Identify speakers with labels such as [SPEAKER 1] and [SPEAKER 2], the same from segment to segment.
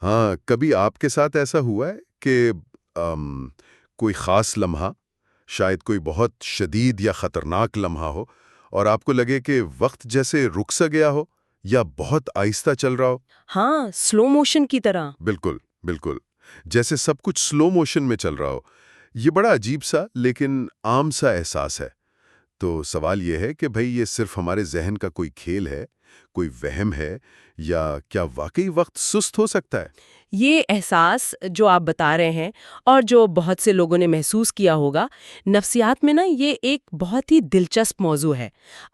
[SPEAKER 1] ہاں، کبھی آپ کے ساتھ ایسا ہوا ہے کہ کوئی خاص لمحہ، شاید کوئی بہت شدید یا خطرناک لمحہ ہو، اور آپ کو لگے کہ وقت جیسے رک سا گیا ہو یا بہت آہستہ چل رہا ہو؟
[SPEAKER 2] ہاں، سلو موشن کی طرح۔
[SPEAKER 1] بالکل، بالکل، جیسے سب کچھ سلو موشن میں چل رہا ہو۔ یہ بڑا عجیب سا لیکن عام سا احساس ہے۔ تو سوال یہ ہے کہ بھئی یہ صرف ہمارے ذہن کا کوئی کھیل ہے، کوئی وہم ہے، یا کیا واقعی وقت سست ہو سکتا ہے؟
[SPEAKER 2] یہ احساس جو آپ بتا رہے ہیں اور جو بہت سے لوگوں نے محسوس کیا ہوگا، نفسیات میں نا یہ ایک بہت ہی دلچسپ موضوع ہے۔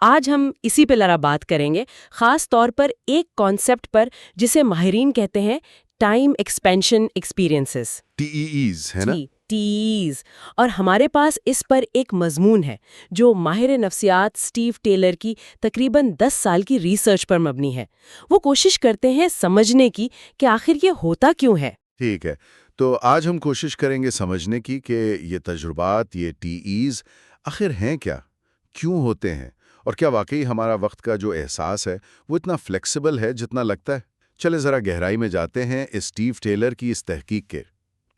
[SPEAKER 2] آج ہم اسی پہ ذرا بات کریں گے، خاص طور پر ایک کانسیپٹ پر جسے ماہرین کہتے ہیں ٹائم ایکسپینشن ایکسپیرینسز۔
[SPEAKER 1] TEEs ہے نا؟
[SPEAKER 2] جی، ٹیز۔ اور ہمارے پاس اس پر ایک مضمون ہے جو ماہر نفسیات سٹیو ٹیلر کی تقریباً 10 سال کی ریسرچ پر مبنی ہے۔ وہ کوشش کرتے ہیں سمجھنے کی کہ آخر یہ ہوتا کیوں ہے۔
[SPEAKER 1] ٹھیک ہے، تو آج ہم کوشش کریں گے سمجھنے کی کہ یہ تجربات، یہ TEEs آخر ہیں کیا، کیوں ہوتے ہیں، اور کیا واقعی ہمارا وقت کا جو احساس ہے وہ اتنا فلیکسیبل ہے جتنا لگتا ہے۔ چلے ذرا گہرائی میں جاتے ہیں اسٹیو ٹیلر کی اس تحقیق کے۔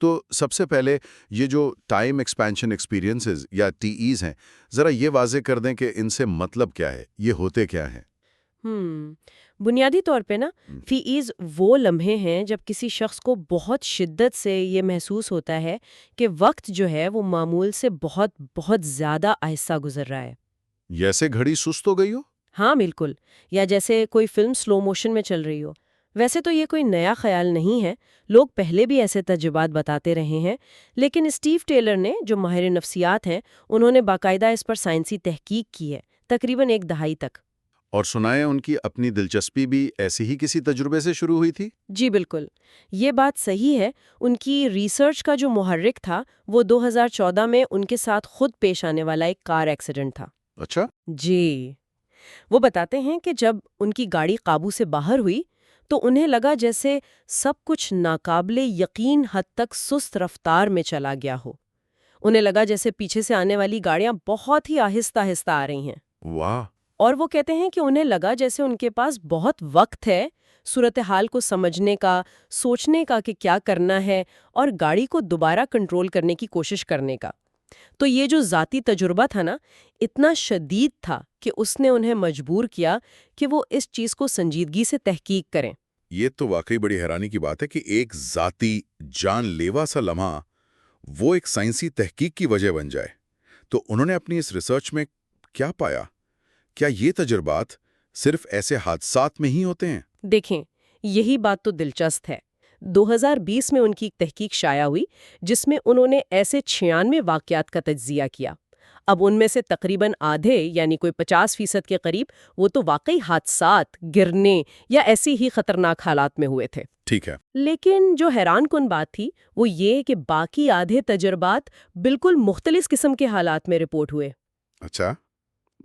[SPEAKER 1] تو سب سے پہلے یہ جو ٹائم ایکسپینشن ایکسپیرینسز یا TEEs ہیں، ذرا یہ واضح کر دیں کہ ان سے مطلب کیا ہے، یہ ہوتے کیا ہیں؟
[SPEAKER 2] بنیادی طور پہ نا فیز وہ لمحے ہیں جب کسی شخص کو بہت شدت سے یہ محسوس ہوتا ہے کہ وقت جو ہے وہ معمول سے بہت بہت زیادہ آہستہ گزر رہا ہے۔
[SPEAKER 1] جیسے گھڑی سست ہو گئی ہو؟
[SPEAKER 2] ہاں بالکل، یا جیسے کوئی فلم سلو موشن میں چل رہی ہو۔ ویسے تو یہ کوئی نیا خیال نہیں ہے، لوگ پہلے بھی ایسے تجربات بتاتے رہے ہیں، لیکن اسٹیو ٹیلر نے جو ماہر نفسیات ہیں انہوں نے باقاعدہ اس پر سائنسی تحقیق کی ہے، تقریباً 1 دہائی تک۔
[SPEAKER 1] اور سنائیں ان کی اپنی دلچسپی بھی ایسی ہی کسی تجربے سے شروع ہوئی تھی؟
[SPEAKER 2] جی بالکل، یہ بات صحیح ہے۔ ان کی ریسرچ کا جو محرک تھا وہ 2014 میں ان کے ساتھ خود پیش آنے والا ایک کار ایکسیڈنٹ تھا۔
[SPEAKER 1] اچھا؟
[SPEAKER 2] جی، وہ بتاتے ہیں کہ جب ان کی گاڑی قابو سے باہر ہوئی تو انہیں لگا جیسے سب کچھ ناقابل یقین حد تک سست رفتار میں چلا گیا ہو۔ انہیں لگا جیسے پیچھے سے آنے والی گاڑیاں بہت ہی آہستہ آہستہ آ رہی ہیں،
[SPEAKER 1] واہ!
[SPEAKER 2] اور وہ کہتے ہیں کہ انہیں لگا جیسے ان کے پاس بہت وقت ہے صورتحال کو سمجھنے کا، سوچنے کا کہ کیا کرنا ہے، اور گاڑی کو دوبارہ کنٹرول کرنے کی کوشش کرنے کا۔ تو یہ جو ذاتی تجربہ تھا نا، اتنا شدید تھا کہ اس نے انہیں مجبور کیا کہ وہ اس چیز کو سنجیدگی سے تحقیق کریں۔
[SPEAKER 1] یہ تو واقعی بڑی حیرانی کی بات ہے کہ ایک ذاتی جان لیوا سا لمحہ وہ ایک سائنسی تحقیق کی وجہ بن جائے۔ تو انہوں نے اپنی اس ریسرچ میں کیا پایا؟ کیا یہ تجربات صرف ایسے حادثات میں ہی ہوتے ہیں؟
[SPEAKER 2] دیکھیں، یہی بات تو دلچسپ ہے۔ 2020 میں ان کی ایک تحقیق شائع ہوئی جس میں انہوں نے ایسے 96 واقعات کا تجزیہ کیا۔ اب ان میں سے تقریباً آدھے یعنی کوئی 50% کے قریب وہ تو واقعی حادثات، گرنے یا ایسی ہی خطرناک حالات میں ہوئے تھے۔
[SPEAKER 1] ٹھیک ہے۔
[SPEAKER 2] لیکن جو حیران کن بات تھی وہ یہ کہ باقی آدھے تجربات بالکل مختلف قسم کے حالات میں رپورٹ ہوئے۔
[SPEAKER 1] اچھا،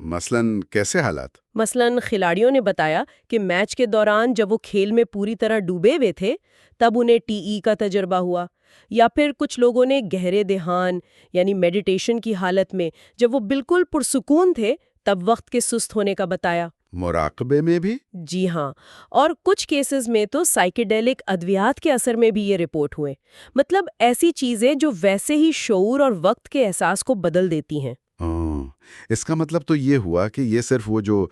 [SPEAKER 1] مثلاً کیسے حالات؟
[SPEAKER 2] مثلاً کھلاڑیوں نے بتایا کہ میچ کے دوران جب وہ کھیل میں پوری طرح ڈوبے ہوئے تھے تب انہیں TE کا تجربہ ہوا، یا پھر کچھ لوگوں نے گہرے دھیان یعنی میڈیٹیشن کی حالت میں جب وہ بالکل پرسکون تھے تب وقت کے سست ہونے کا بتایا۔
[SPEAKER 1] مراقبے میں بھی؟
[SPEAKER 2] جی ہاں، اور کچھ کیسز میں تو سائیکیڈیلک ادویات کے اثر میں بھی یہ رپورٹ ہوئے، مطلب ایسی چیزیں جو ویسے ہی شعور اور وقت کے احساس کو بدل دیتی ہیں۔
[SPEAKER 1] اس کا مطلب تو یہ ہوا کہ یہ صرف وہ جو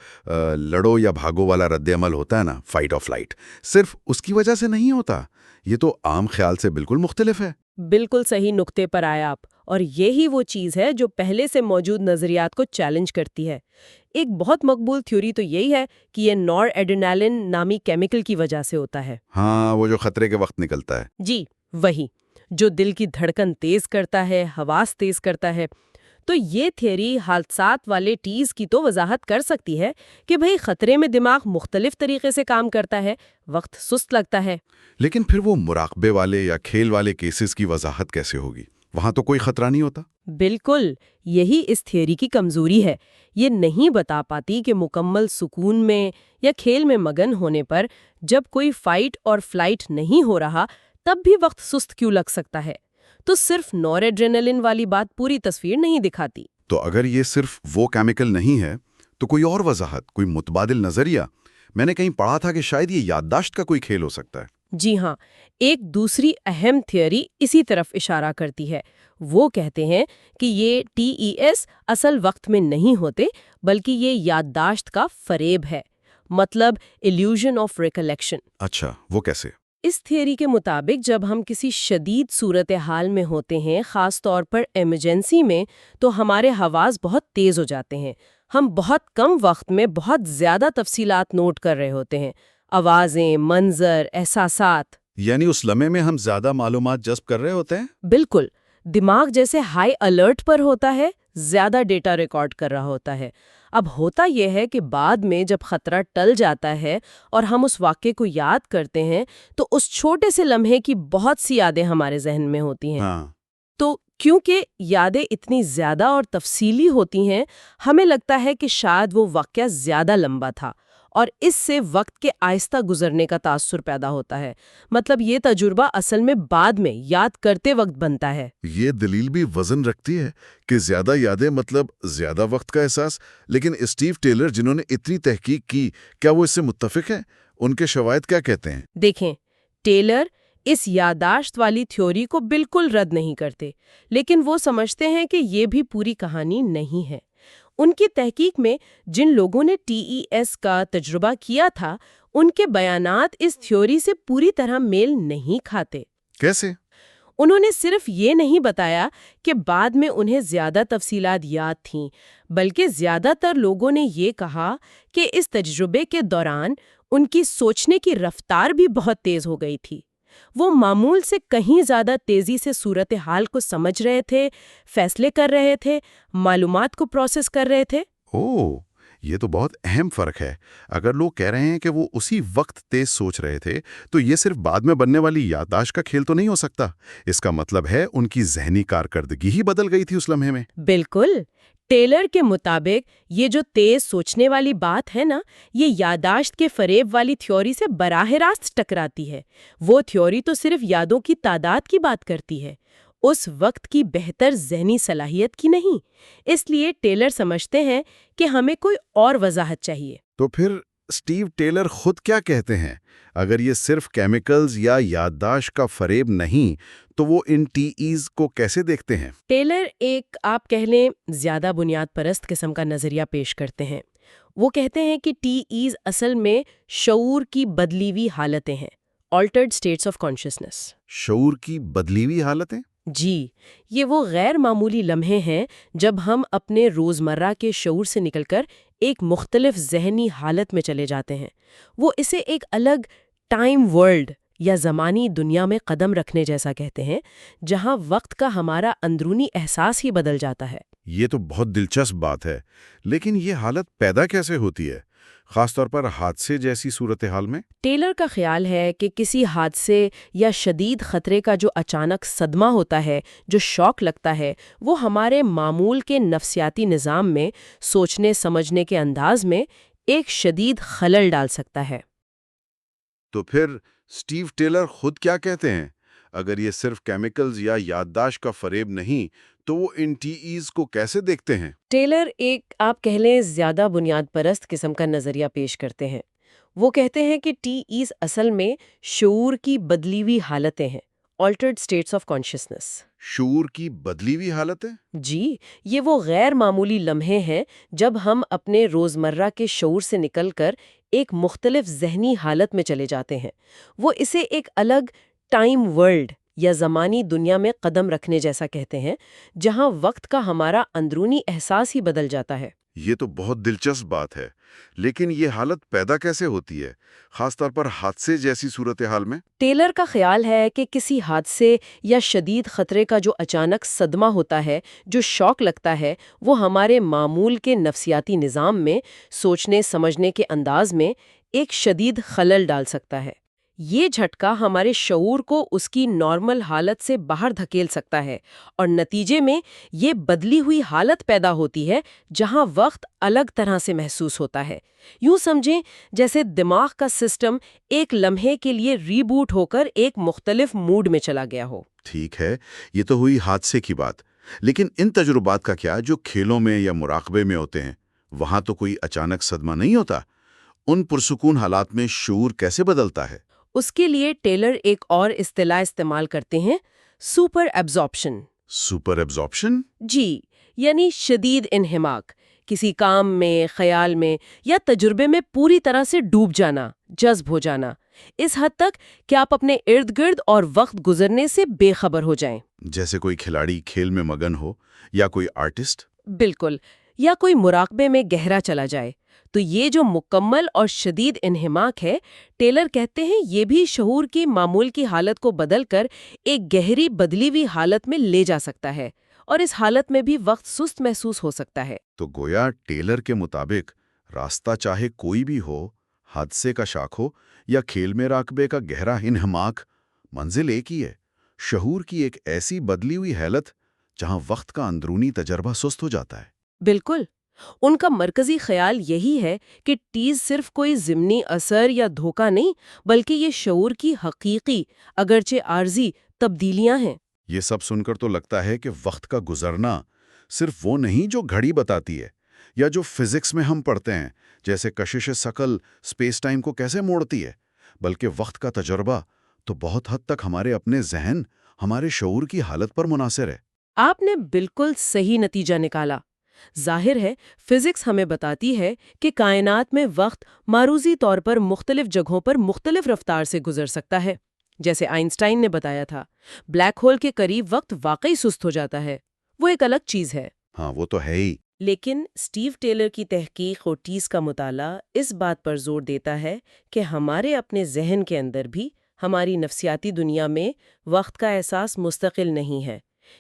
[SPEAKER 1] لڑو یا بھاگو والا رد عمل ہوتا ہے نا، فائٹ اور فلائٹ، صرف اس کی وجہ سے نہیں ہوتا، یہ تو عام خیال سے بالکل مختلف ہے۔
[SPEAKER 2] بالکل صحیح نقطے پر آئے آپ، اور یہی وہ چیز ہے جو پہلے سے موجود نظریات کو چیلنج کرتی ہے۔ ایک بہت مقبول تھیوری تو یہی ہے کہ یہ نور ایڈرینالن نامی کیمیکل کی وجہ سے ہوتا ہے۔
[SPEAKER 1] ہاں، وہ جو خطرے کے وقت نکلتا ہے۔
[SPEAKER 2] جی وہی، جو دل کی دھڑکن تیز کرتا ہے، حواس تیز کرتا ہے۔ تو یہ تھیوری حادثات والے ٹیز کی تو وضاحت کر سکتی ہے کہ بھئی خطرے میں دماغ مختلف طریقے سے کام کرتا ہے، وقت سست لگتا ہے۔
[SPEAKER 1] لیکن پھر وہ مراقبے والے یا کھیل والے کیسز کی وضاحت کیسے ہوگی؟ وہاں تو کوئی خطرہ نہیں ہوتا۔
[SPEAKER 2] بالکل، یہی اس تھیوری کی کمزوری ہے۔ یہ نہیں بتا پاتی کہ مکمل سکون میں یا کھیل میں مگن ہونے پر جب کوئی فائٹ اور فلائٹ نہیں ہو رہا تب بھی وقت سست کیوں لگ سکتا ہے۔ تو صرف نور ایڈرینلن والی بات پوری تصویر نہیں دکھاتی۔
[SPEAKER 1] تو اگر یہ صرف وہ کیمیکل نہیں ہے تو کوئی اور وضاحت، کوئی متبادل نظریہ؟ میں نے کہیں پڑھا تھا کہ شاید یہ یادداشت کا کوئی کھیل ہو سکتا ہے۔
[SPEAKER 2] جی ہاں، ایک دوسری اہم تھیوری اسی طرف اشارہ کرتی ہے۔ وہ کہتے ہیں کہ یہ ٹی ای ایس اصل وقت میں نہیں ہوتے، بلکہ یہ یادداشت کا فریب ہے، مطلب ایلیوژن آف ریکلیکشن۔
[SPEAKER 1] اچھا، وہ کیسے؟
[SPEAKER 2] اس تھیوری کے مطابق جب ہم کسی شدید صورتحال میں ہوتے ہیں، خاص طور پر ایمرجنسی میں، تو ہمارے حواس بہت تیز ہو جاتے ہیں۔ ہم بہت کم وقت میں بہت زیادہ تفصیلات نوٹ کر رہے ہوتے ہیں، آوازیں، منظر، احساسات۔
[SPEAKER 1] یعنی اس لمحے میں ہم زیادہ معلومات جذب کر رہے ہوتے ہیں؟
[SPEAKER 2] بالکل، دماغ جیسے ہائی الرٹ پر ہوتا ہے، زیادہ ڈیٹا ریکارڈ کر رہا ہوتا ہے۔ اب ہوتا یہ ہے کہ بعد میں جب خطرہ ٹل جاتا ہے اور ہم اس واقعے کو یاد کرتے ہیں تو اس چھوٹے سے لمحے کی بہت سی یادیں ہمارے ذہن میں ہوتی ہیں۔
[SPEAKER 1] ہاں۔
[SPEAKER 2] تو کیونکہ یادیں اتنی زیادہ اور تفصیلی ہوتی ہیں، ہمیں لگتا ہے کہ شاید وہ واقعہ زیادہ لمبا تھا، اور اس سے وقت کے آہستہ گزرنے کا تاثر پیدا ہوتا ہے۔ مطلب یہ تجربہ اصل میں بعد میں یاد کرتے وقت بنتا ہے۔
[SPEAKER 1] یہ دلیل بھی وزن رکھتی ہے کہ زیادہ یادیں مطلب زیادہ وقت کا احساس، لیکن اسٹیو ٹیلر جنہوں نے اتنی تحقیق کی، کیا وہ اس سے متفق ہیں؟ ان کے شواہد کیا کہتے ہیں؟
[SPEAKER 2] دیکھیں، ٹیلر اس یادداشت والی تھیوری کو بالکل رد نہیں کرتے، لیکن وہ سمجھتے ہیں کہ یہ بھی پوری کہانی نہیں ہے۔ ان کی تحقیق میں جن لوگوں نے ٹی ای ایس کا تجربہ کیا تھا، ان کے بیانات اس تھیوری سے پوری طرح میل نہیں کھاتے۔
[SPEAKER 1] کیسے؟
[SPEAKER 2] انہوں نے صرف یہ نہیں بتایا کہ بعد میں انہیں زیادہ تفصیلات یاد تھیں، بلکہ زیادہ تر لوگوں نے یہ کہا کہ اس تجربے کے دوران ان کی سوچنے کی رفتار بھی بہت تیز ہو گئی تھی۔ وہ معمول سے کہیں زیادہ تیزی سے صورتحال کو سمجھ رہے تھے، فیصلے کر رہے تھے، معلومات کو پروسیس کر رہے تھے۔
[SPEAKER 1] اوہ، یہ تو بہت اہم فرق ہے۔ اگر لوگ کہہ رہے ہیں کہ وہ اسی وقت تیز سوچ رہے تھے، تو یہ صرف بعد میں بننے والی یادداشت کا کھیل تو نہیں ہو سکتا۔ اس کا مطلب ہے ان کی ذہنی کارکردگی ہی بدل گئی تھی اس لمحے میں۔
[SPEAKER 2] بالکل، ٹیلر کے مطابق یہ جو تیز سوچنے والی بات ہے نا، یہ یادداشت کے فریب والی تھیوری سے براہ راست ٹکراتی ہے۔ وہ تھیوری تو صرف یادوں کی تعداد کی بات کرتی ہے، اس وقت کی بہتر ذہنی صلاحیت کی نہیں۔ اس لیے ٹیلر سمجھتے ہیں کہ ہمیں کوئی اور وضاحت چاہیے۔
[SPEAKER 1] تو پھر اسٹیو ٹیلر خود کیا کہتے ہیں؟ اگر یہ صرف کیمیکلز یا یادداشت کا فریب نہیں، تو وہ ان ٹی ایز کو کیسے دیکھتے ہیں؟
[SPEAKER 2] ٹیلر ایک آپ کہہ لیں زیادہ بنیاد پرست قسم کا نظریہ پیش کرتے ہیں۔ وہ کہتے ہیں کہ ٹی ایز اصل میں شعور کی بدلی ہوئی حالتیں ہیں، آلٹرڈ اسٹیٹس آف کانشسنس۔
[SPEAKER 1] شعور کی بدلی ہوئی حالتیں؟
[SPEAKER 2] جی، یہ وہ غیر معمولی لمحے ہیں جب ہم اپنے روزمرہ کے شعور سے نکل کر ایک مختلف ذہنی حالت میں چلے جاتے ہیں۔ وہ اسے ایک الگ ٹائم ورلڈ یا زمانی دنیا میں قدم رکھنے جیسا کہتے ہیں، جہاں وقت کا ہمارا اندرونی احساس ہی بدل جاتا ہے۔
[SPEAKER 1] یہ تو بہت دلچسپ بات ہے، لیکن یہ حالت پیدا کیسے ہوتی ہے، خاص طور پر حادثے جیسی صورتحال میں؟
[SPEAKER 2] ٹیلر کا خیال ہے کہ کسی حادثے یا شدید خطرے کا جو اچانک صدمہ ہوتا ہے، جو شاک لگتا ہے، وہ ہمارے معمول کے نفسیاتی نظام میں، سوچنے سمجھنے کے انداز میں ایک شدید خلل ڈال سکتا ہے۔
[SPEAKER 1] تو پھر اسٹیو ٹیلر خود کیا کہتے ہیں؟ اگر یہ صرف کیمیکلز یا یادداشت کا فریب نہیں، تو وہ ان ٹی ایز کو کیسے دیکھتے ہیں؟
[SPEAKER 2] ٹیلر ایک آپ کہہ لیں زیادہ بنیاد پرست قسم کا نظریہ پیش کرتے ہیں۔ وہ کہتے ہیں کہ ٹی ایز اصل میں شعور کی بدلی ہوئی حالتیں ہیں، آلٹرڈ اسٹیٹس آف کانشسنس۔
[SPEAKER 1] شعور کی بدلی ہوئی حالتیں؟
[SPEAKER 2] جی، یہ وہ غیر معمولی لمحے ہیں جب ہم اپنے روزمرہ کے شعور سے نکل کر ایک مختلف ذہنی حالت میں چلے جاتے ہیں۔ وہ اسے ایک الگ ٹائم ورلڈ یا زمانی دنیا میں قدم رکھنے جیسا کہتے ہیں، جہاں وقت کا ہمارا اندرونی احساس ہی بدل جاتا ہے۔
[SPEAKER 1] یہ تو بہت دلچسپ بات ہے، لیکن یہ حالت پیدا کیسے ہوتی ہے، خاص طور پر حادثے جیسی صورتحال میں؟
[SPEAKER 2] ٹیلر کا خیال ہے کہ کسی حادثے یا شدید خطرے کا جو اچانک صدمہ ہوتا ہے، جو شاک لگتا ہے، وہ ہمارے معمول کے نفسیاتی نظام میں، سوچنے سمجھنے کے انداز میں ایک شدید خلل ڈال سکتا ہے۔ یہ جھٹکا ہمارے شعور کو اس کی نارمل حالت سے باہر دھکیل سکتا ہے، اور نتیجے میں یہ بدلی ہوئی حالت پیدا ہوتی ہے جہاں وقت الگ طرح سے محسوس ہوتا ہے۔ یوں سمجھیں جیسے دماغ کا سسٹم ایک لمحے کے لیے ری بوٹ ہو کر ایک مختلف موڈ میں چلا گیا ہو۔
[SPEAKER 1] ٹھیک ہے، یہ تو ہوئی حادثے کی بات، لیکن ان تجربات کا کیا جو کھیلوں میں یا مراقبے میں ہوتے ہیں؟ وہاں تو کوئی اچانک صدمہ نہیں ہوتا۔ ان پرسکون حالات میں شعور کیسے بدلتا ہے؟
[SPEAKER 2] اس کے لیے ٹیلر ایک اور اصطلاح استعمال کرتے ہیں، سپر ایبزارپشن۔
[SPEAKER 1] Super absorption?
[SPEAKER 2] جی، یعنی شدید انہماک، کسی کام میں، خیال میں یا تجربے میں پوری طرح سے ڈوب جانا، جذب ہو جانا، اس حد تک کہ آپ اپنے ارد گرد اور وقت گزرنے سے بے خبر ہو جائیں۔
[SPEAKER 1] جیسے کوئی کھلاڑی کھیل میں مگن ہو یا کوئی آرٹسٹ؟
[SPEAKER 2] بالکل، یا کوئی مراقبے میں گہرا چلا جائے۔ تو یہ جو مکمل اور شدید انہماک ہے، ٹیلر کہتے ہیں یہ بھی شعور کی معمول کی حالت کو بدل کر ایک گہری بدلی ہوئی حالت میں لے جا سکتا ہے، اور اس حالت میں بھی وقت سست محسوس ہو سکتا ہے۔
[SPEAKER 1] تو گویا ٹیلر کے مطابق راستہ چاہے کوئی بھی ہو، حادثے کا شاخ ہو یا کھیل میں راقبے کا گہرا انہماک، منزل ایک ہی ہے، شعور کی ایک ایسی بدلی ہوئی حالت جہاں وقت کا اندرونی تجربہ سست ہو جاتا ہے۔
[SPEAKER 2] بالکل، ان کا مرکزی خیال یہی ہے کہ ٹیز صرف کوئی ضمنی اثر یا دھوکہ نہیں، بلکہ یہ شعور کی حقیقی، اگرچہ عارضی تبدیلیاں ہیں۔
[SPEAKER 1] یہ سب سن کر تو لگتا ہے کہ وقت کا گزرنا صرف وہ نہیں جو گھڑی بتاتی ہے یا جو فزکس میں ہم پڑھتے ہیں، جیسے کشش ثقل اسپیس ٹائم کو کیسے موڑتی ہے، بلکہ وقت کا تجربہ تو بہت حد تک ہمارے اپنے ذہن، ہمارے شعور کی حالت پر منحصر ہے۔
[SPEAKER 2] آپ نے بالکل صحیح نتیجہ نکالا۔ ظاہر ہے، فزکس ہمیں بتاتی ہے کہ کائنات میں وقت معروضی طور پر مختلف جگہوں پر مختلف رفتار سے گزر سکتا ہے۔ جیسے آئنسٹائن نے بتایا تھا، بلیک ہول کے قریب وقت واقعی سست ہو جاتا ہے، وہ ایک الگ چیز ہے۔
[SPEAKER 1] ہاں، وہ تو ہے ہی۔
[SPEAKER 2] لیکن اسٹیو ٹیلر کی تحقیق اور ٹیز کا مطالعہ اس بات پر زور دیتا ہے کہ ہمارے اپنے ذہن کے اندر بھی، ہماری نفسیاتی دنیا میں، وقت کا احساس مستقل نہیں ہے۔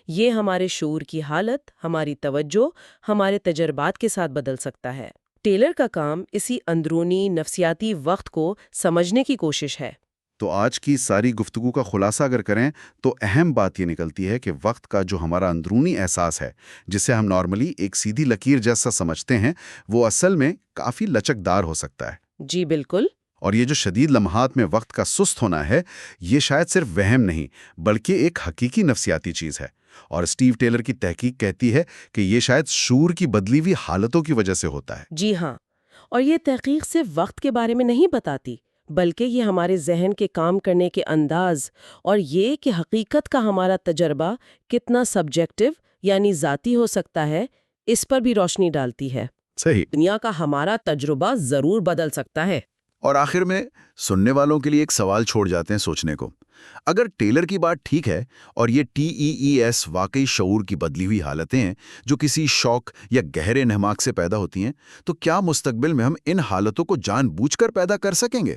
[SPEAKER 2] یہ ہمارے شعور کی حالت، ہماری توجہ، ہمارے تجربات کے ساتھ بدل سکتا ہے۔ ٹیلر کا کام اسی اندرونی نفسیاتی وقت کو سمجھنے کی کوشش ہے۔
[SPEAKER 1] تو آج کی ساری گفتگو کا خلاصہ اگر کریں تو اہم بات یہ نکلتی ہے کہ وقت کا جو ہمارا اندرونی احساس ہے، جسے ہم نارملی ایک سیدھی لکیر جیسا سمجھتے ہیں، وہ اصل میں کافی لچکدار ہو سکتا ہے۔
[SPEAKER 2] جی بالکل۔
[SPEAKER 1] اور یہ جو شدید لمحات میں وقت کا سست ہونا ہے، یہ شاید صرف وہم نہیں، بلکہ ایک حقیقی نفسیاتی چیز ہے۔ اور اسٹیو ٹیلر کی تحقیق کہتی ہے کہ یہ شاید شعور کی بدلی ہوئی حالتوں کی وجہ سے ہوتا ہے۔
[SPEAKER 2] جی ہاں، اور یہ تحقیق صرف وقت کے بارے میں نہیں بتاتی، بلکہ یہ ہمارے ذہن کے کام کرنے کے انداز اور یہ کہ حقیقت کا ہمارا تجربہ کتنا سبجیکٹو یعنی ذاتی ہو سکتا ہے، اس پر بھی روشنی ڈالتی ہے۔
[SPEAKER 1] صحیح۔
[SPEAKER 2] دنیا کا ہمارا تجربہ ضرور بدل سکتا ہے۔
[SPEAKER 1] اور آخر میں سننے والوں کے لیے ایک سوال چھوڑ جاتے ہیں سوچنے کو۔ اگر ٹیلر کی بات ٹھیک ہے اور یہ TEES واقعی شعور کی بدلی ہوئی حالتیں ہیں جو کسی شوق یا گہرے انہماک سے پیدا ہوتی ہیں، تو کیا مستقبل میں ہم ان حالتوں کو جان بوجھ کر پیدا کر سکیں گے؟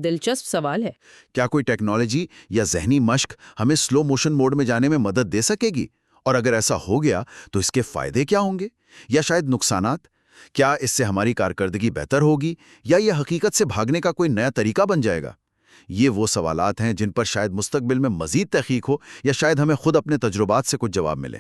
[SPEAKER 2] دلچسپ سوال ہے۔
[SPEAKER 1] کیا کوئی ٹیکنالوجی یا ذہنی مشق ہمیں سلو موشن موڈ میں جانے میں مدد دے سکے گی؟ اور اگر ایسا ہو گیا تو اس کے فائدے کیا ہوں گے یا شاید نقصانات؟ کیا اس سے ہماری کارکردگی بہتر ہوگی یا یہ حقیقت سے بھاگنے کا کوئی نیا طریقہ بن جائے گا؟ یہ وہ سوالات ہیں جن پر شاید مستقبل میں مزید تحقیق ہو یا شاید ہمیں خود اپنے تجربات سے کچھ جواب ملے۔